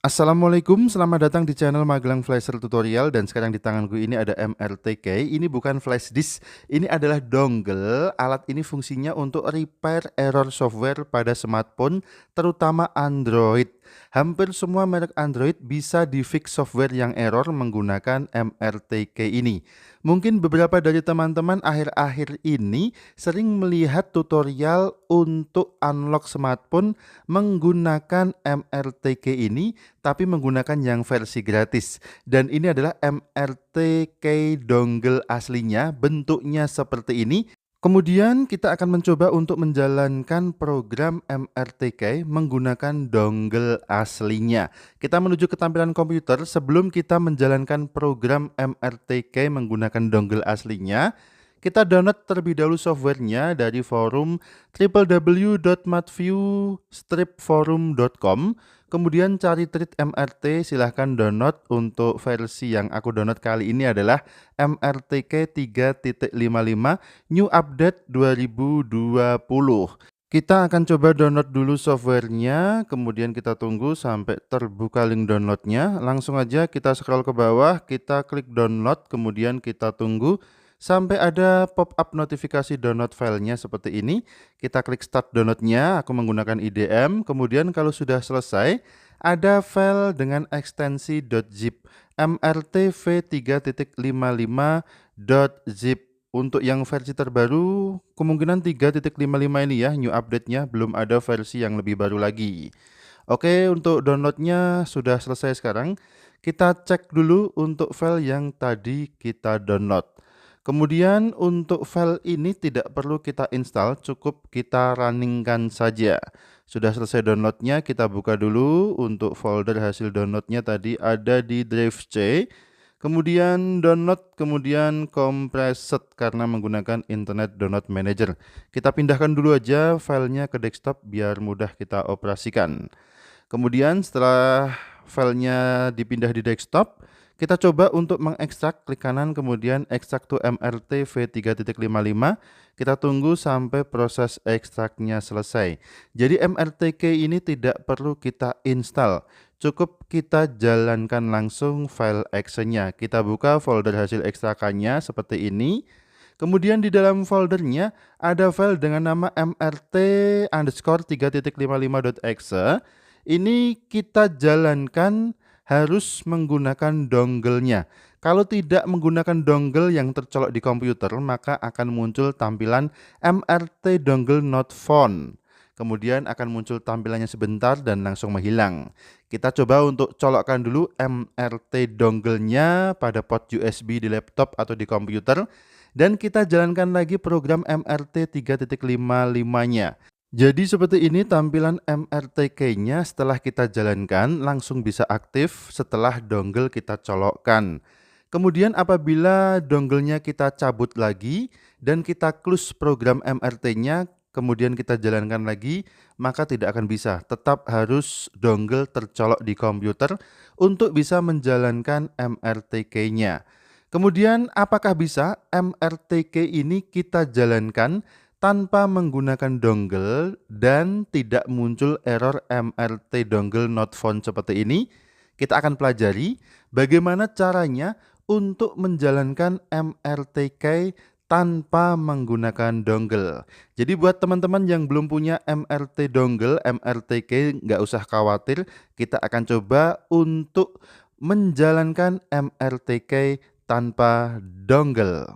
Assalamualaikum, selamat datang di channel Magelang Flasher Tutorial dan sekarang di tanganku ini ada MRTK. Ini bukan flash disk, ini adalah dongle. Alat ini fungsinya untuk repair error software pada smartphone, terutama Android. Hampir semua merek Android bisa di-fix software yang error menggunakan MRTK ini. Mungkin beberapa dari teman-teman akhir-akhir ini sering melihat tutorial untuk unlock smartphone menggunakan MRTK ini, tapi menggunakan yang versi gratis. Dan ini adalah MRTK dongle aslinya, bentuknya seperti ini. Kemudian kita akan mencoba untuk menjalankan program MRTK menggunakan dongle aslinya. Kita menuju ke tampilan komputer. Sebelum kita menjalankan program MRTK menggunakan dongle aslinya, kita download terlebih dahulu softwarenya dari forum www.matview-forum.com. Kemudian cari Treat MRT, silahkan download. Untuk versi yang aku download kali ini adalah MRTK 3.55 New Update 2020. Kita akan coba download dulu softwarenya, kemudian kita tunggu sampai terbuka link downloadnya. Langsung aja kita scroll ke bawah, kita klik download, kemudian kita tunggu sampai ada pop-up notifikasi download filenya seperti ini. Kita klik start downloadnya, aku menggunakan IDM. Kemudian kalau sudah selesai, ada file dengan ekstensi .zip mrtv3.55.zip. Untuk yang versi terbaru, kemungkinan 3.55 ini ya, new update-nya, belum ada versi yang lebih baru lagi. Oke, untuk downloadnya sudah selesai sekarang. Kita cek dulu untuk file yang tadi kita download. Kemudian untuk file ini tidak perlu kita install, cukup kita runningkan saja. Sudah selesai downloadnya, kita buka dulu. Untuk folder hasil downloadnya tadi ada di drive C. Kemudian download, kemudian compressed karena menggunakan Internet Download Manager. Kita pindahkan dulu aja filenya ke desktop biar mudah kita operasikan. Kemudian setelah filenya dipindah di desktop, kita coba untuk mengekstrak, klik kanan kemudian ekstrak to MRT v3.55. Kita tunggu sampai proses ekstraknya selesai. Jadi MRTK ini tidak perlu kita install, cukup kita jalankan langsung file actionnya. Kita buka folder hasil ekstrakannya seperti ini. Kemudian di dalam foldernya ada file dengan nama mrt_3.55.exe. Ini kita jalankan harus menggunakan dongle-nya. Kalau tidak menggunakan dongle yang tercolok di komputer, maka akan muncul tampilan MRT dongle not found. Kemudian akan muncul tampilannya sebentar dan langsung menghilang. Kita coba untuk colokkan dulu MRT dongle-nya pada port USB di laptop atau di komputer. Dan kita jalankan lagi program MRT 3.55-nya. Jadi seperti ini tampilan MRTK-nya setelah kita jalankan langsung bisa aktif setelah dongle kita colokkan. Kemudian apabila dongle-nya kita cabut lagi dan kita close program MRT-nya, kemudian kita jalankan lagi, maka tidak akan bisa. Tetap harus dongle tercolok di komputer untuk bisa menjalankan MRTK-nya. Kemudian apakah bisa MRTK ini kita jalankan tanpa menggunakan dongle dan tidak muncul error MRT dongle not found seperti ini? Kita akan pelajari bagaimana caranya untuk menjalankan MRTK tanpa menggunakan dongle. Jadi buat teman-teman yang belum punya MRT dongle, MRTK, nggak usah khawatir. Kita akan coba untuk menjalankan MRTK tanpa dongle.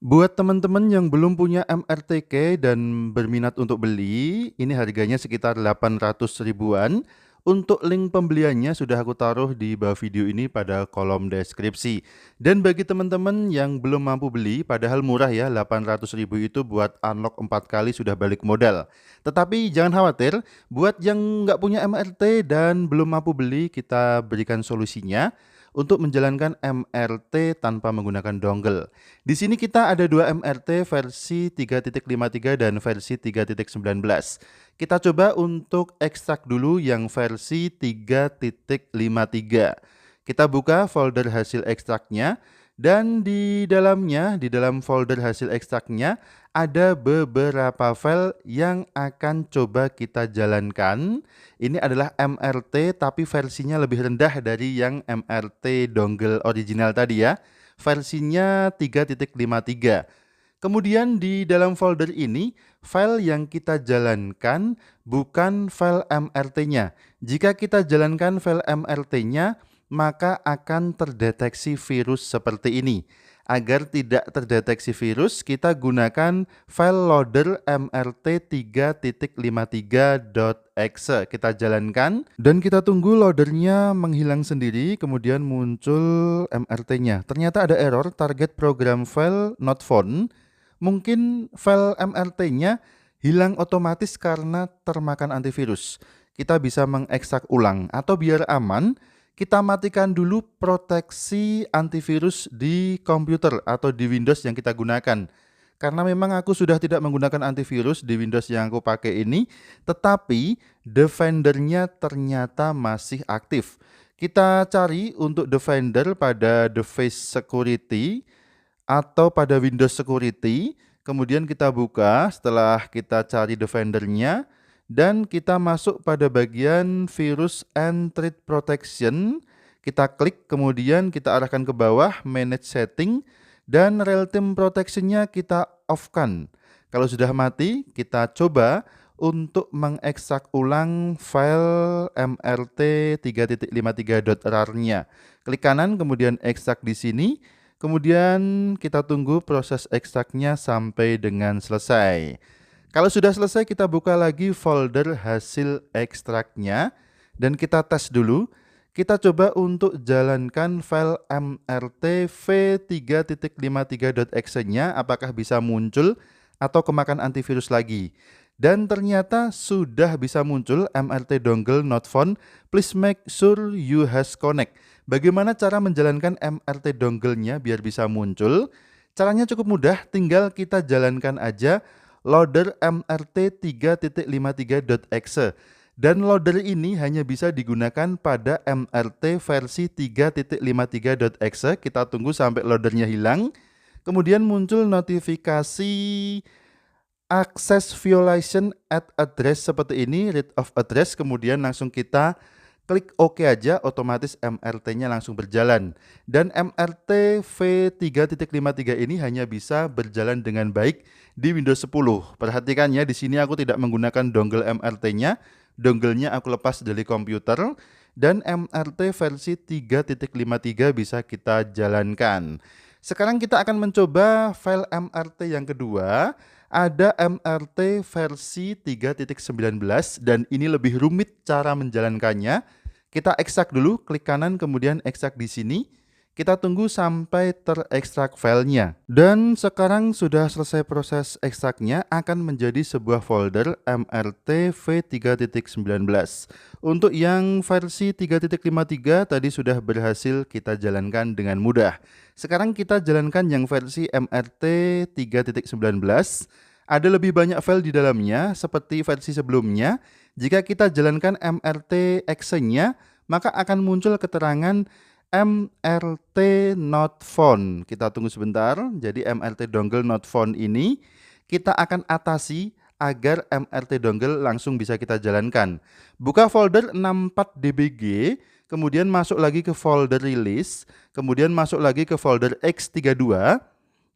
Buat teman-teman yang belum punya MRTK dan berminat untuk beli, ini harganya sekitar 800 ribuan. Untuk link pembeliannya sudah aku taruh di bawah video ini pada kolom deskripsi. Dan bagi teman-teman yang belum mampu beli, padahal murah ya, 800 ribu itu buat unlock 4 kali sudah balik modal. Tetapi jangan khawatir, buat yang nggak punya MRT dan belum mampu beli, kita berikan solusinya untuk menjalankan MRT tanpa menggunakan dongle. Di sini kita ada dua MRT versi 3.53 dan versi 3.19. Kita coba untuk ekstrak dulu yang versi 3.53. Kita buka folder hasil ekstraknya dan di dalamnya, di dalam folder hasil ekstraknya ada beberapa file yang akan coba kita jalankan. Ini adalah MRT tapi versinya lebih rendah dari yang MRT dongle original tadi ya. Versinya 3.53. Kemudian di dalam folder ini, file yang kita jalankan bukan file MRT-nya. Jika kita jalankan file MRT-nya, maka akan terdeteksi virus seperti ini. Agar tidak terdeteksi virus, kita gunakan file loader mrt3.53.exe. Kita jalankan dan kita tunggu loadernya menghilang sendiri, kemudian muncul MRT-nya. Ternyata ada error target program file not found. Mungkin file MRT-nya hilang otomatis karena termakan antivirus. Kita bisa mengekstrak ulang atau biar aman, kita matikan dulu proteksi antivirus di komputer atau di Windows yang kita gunakan. Karena memang aku sudah tidak menggunakan antivirus di Windows yang aku pakai ini, tetapi Defender-nya ternyata masih aktif. Kita cari untuk Defender pada Device Security atau pada Windows Security, kemudian kita buka setelah kita cari Defender-nya, dan kita masuk pada bagian Virus and Threat Protection. Kita klik, kemudian kita arahkan ke bawah, Manage Setting, dan Real Time Protection-nya kita off-kan. Kalau sudah mati, kita coba untuk mengekstrak ulang file mrt3.53.rar-nya. Klik kanan, kemudian ekstrak di sini. Kemudian kita tunggu proses ekstraknya sampai dengan selesai. Kalau sudah selesai, kita buka lagi folder hasil ekstraknya dan kita tes dulu. Kita coba untuk jalankan file mrt v3.53.exe-nya apakah bisa muncul atau kemakan antivirus lagi. Dan ternyata sudah bisa muncul MRT dongle not found. Please make sure you has connect. Bagaimana cara menjalankan MRT dongle-nya biar bisa muncul? Caranya cukup mudah, tinggal kita jalankan aja loader mrt3.53.exe. Dan loader ini hanya bisa digunakan pada MRT versi 3.53.exe. Kita tunggu sampai loadernya hilang. Kemudian muncul notifikasi access violation at address seperti ini, read of address. Kemudian langsung kita klik OK aja, otomatis MRT-nya langsung berjalan. Dan MRT v3.53 ini hanya bisa berjalan dengan baik di Windows 10. Perhatikan ya, di sini aku tidak menggunakan dongle MRT-nya. Dongle-nya aku lepas dari komputer. Dan MRT versi 3.53 bisa kita jalankan. Sekarang kita akan mencoba file MRT yang kedua. Ada MRT versi 3.19 dan ini lebih rumit cara menjalankannya. Kita ekstrak dulu, klik kanan kemudian ekstrak di sini. Kita tunggu sampai terekstrak filenya. Dan sekarang sudah selesai proses ekstraknya, akan menjadi sebuah folder MRT v3.19. Untuk yang versi 3.53 tadi sudah berhasil kita jalankan dengan mudah. Sekarang kita jalankan yang versi MRT 3.19. Ada lebih banyak file di dalamnya seperti versi sebelumnya. Jika kita jalankan MRT exe-nya, maka akan muncul keterangan MRT not found. Kita tunggu sebentar. Jadi MRT dongle not found ini kita akan atasi agar MRT dongle langsung bisa kita jalankan. Buka folder 64dbg, kemudian masuk lagi ke folder release, kemudian masuk lagi ke folder x32.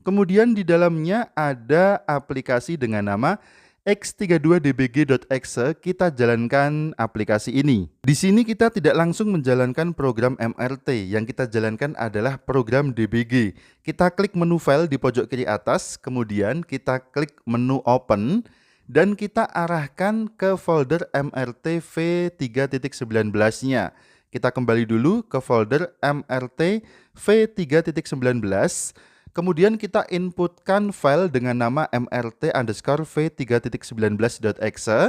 Kemudian di dalamnya ada aplikasi dengan nama x32dbg.exe. Kita jalankan aplikasi ini. Di sini kita tidak langsung menjalankan program MRT. Yang kita jalankan adalah program dbg. Kita klik menu file di pojok kiri atas, kemudian kita klik menu open dan kita arahkan ke folder MRT v3.19-nya. Kita kembali dulu ke folder MRT v3.19. Kemudian kita inputkan file dengan nama mrt_v3.19.exe.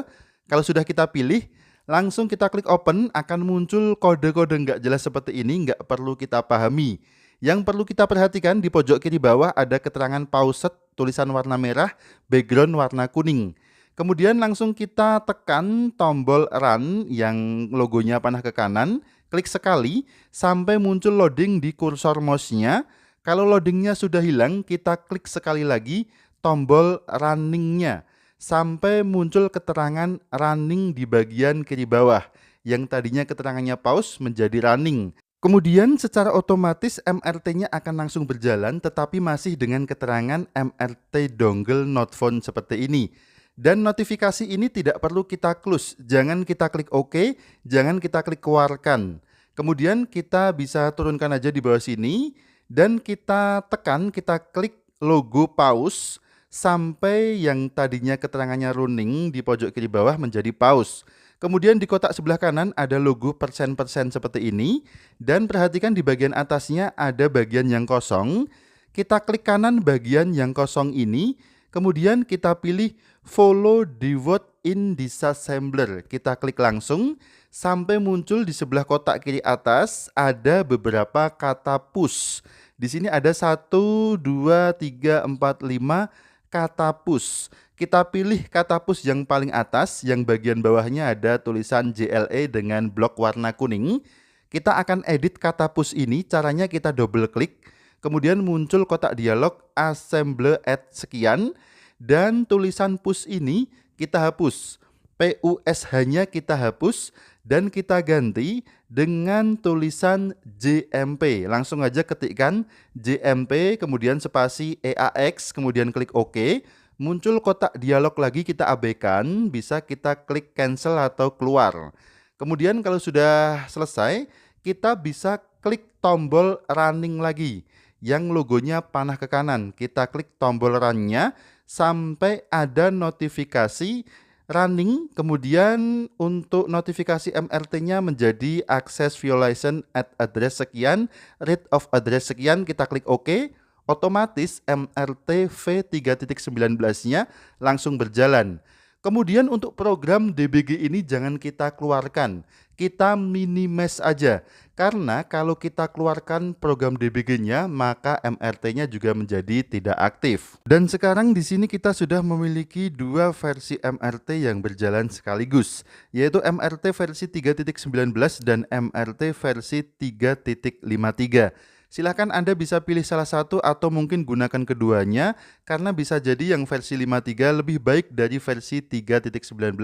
Kalau sudah kita pilih, langsung kita klik open, akan muncul kode-kode nggak jelas seperti ini, nggak perlu kita pahami. Yang perlu kita perhatikan di pojok kiri bawah ada keterangan paused, tulisan warna merah, background warna kuning. Kemudian langsung kita tekan tombol run yang logonya panah ke kanan, klik sekali sampai muncul loading di kursor mouse-nya. Kalau loadingnya sudah hilang, kita klik sekali lagi tombol runningnya sampai muncul keterangan running di bagian kiri bawah. Yang tadinya keterangannya pause menjadi running. Kemudian secara otomatis MRT-nya akan langsung berjalan tetapi masih dengan keterangan MRT dongle not found seperti ini. Dan notifikasi ini tidak perlu kita close, jangan kita klik OK, jangan kita klik keluarkan. Kemudian kita bisa turunkan aja di bawah sini dan kita tekan, kita klik logo pause sampai yang tadinya keterangannya running di pojok kiri bawah menjadi pause. Kemudian di kotak sebelah kanan ada logo persen-persen seperti ini dan perhatikan di bagian atasnya ada bagian yang kosong. Kita klik kanan bagian yang kosong ini, kemudian kita pilih follow the word in disassembler. Kita klik langsung sampai muncul di sebelah kotak kiri atas ada beberapa kata push. Di sini ada 1, 2, 3, 4, 5 kata push. Kita pilih kata push yang paling atas, yang bagian bawahnya ada tulisan JLE dengan blok warna kuning. Kita akan edit kata push ini, caranya kita double klik. Kemudian muncul kotak dialog assemble at sekian. Dan tulisan push ini kita hapus. PUSH-nya kita hapus dan kita ganti dengan tulisan JMP. Langsung aja ketikkan JMP, kemudian spasi EAX, kemudian klik OK. Muncul kotak dialog lagi, kita abaikan, bisa kita klik cancel atau keluar. Kemudian kalau sudah selesai, kita bisa klik tombol running lagi yang logonya panah ke kanan. Kita klik tombol run-nya sampai ada notifikasi running, kemudian untuk notifikasi MRT-nya menjadi access violation at address sekian, read of address sekian, kita klik OK, otomatis MRT V3.19-nya langsung berjalan. Kemudian untuk program DBG ini jangan kita keluarkan, kita minimize aja. Karena kalau kita keluarkan program DBG-nya, maka MRT-nya juga menjadi tidak aktif. Dan sekarang di sini kita sudah memiliki dua versi MRT yang berjalan sekaligus, yaitu MRT versi 3.19 dan MRT versi 3.53. Silahkan Anda bisa pilih salah satu atau mungkin gunakan keduanya karena bisa jadi yang versi 53 lebih baik dari versi 3.19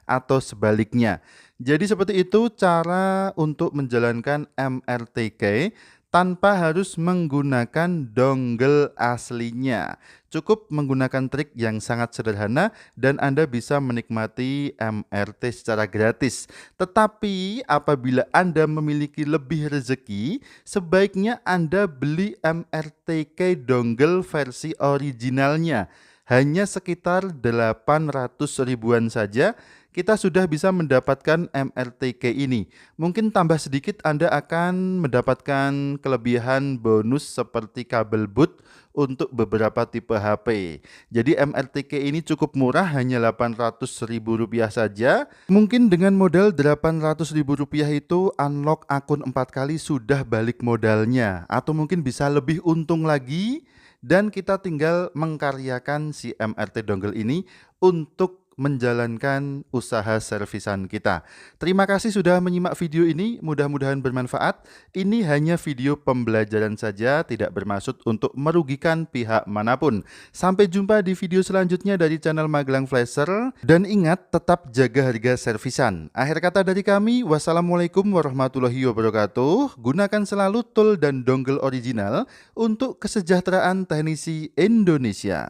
atau sebaliknya. Jadi seperti itu cara untuk menjalankan MRTK tanpa harus menggunakan dongle aslinya. Cukup menggunakan trik yang sangat sederhana dan Anda bisa menikmati MRT secara gratis. Tetapi apabila Anda memiliki lebih rezeki, sebaiknya Anda beli MRTK dongle versi originalnya. Hanya sekitar 800 ribuan saja kita sudah bisa mendapatkan MRTK ini. Mungkin tambah sedikit Anda akan mendapatkan kelebihan bonus seperti kabel boot untuk beberapa tipe HP. Jadi MRTK ini cukup murah, hanya Rp800.000 saja. Mungkin dengan modal Rp800.000 itu unlock akun 4 kali sudah balik modalnya. Atau mungkin bisa lebih untung lagi dan kita tinggal mengkaryakan si MRT dongle ini untuk menjalankan usaha servisan kita. Terima kasih sudah menyimak video ini, mudah-mudahan bermanfaat. Ini hanya video pembelajaran saja, tidak bermaksud untuk merugikan pihak manapun. Sampai jumpa di video selanjutnya dari channel Magelang Flasher, dan ingat tetap jaga harga servisan. Akhir kata dari kami, wassalamualaikum warahmatullahi wabarakatuh. Gunakan selalu tool dan dongle original untuk kesejahteraan teknisi Indonesia.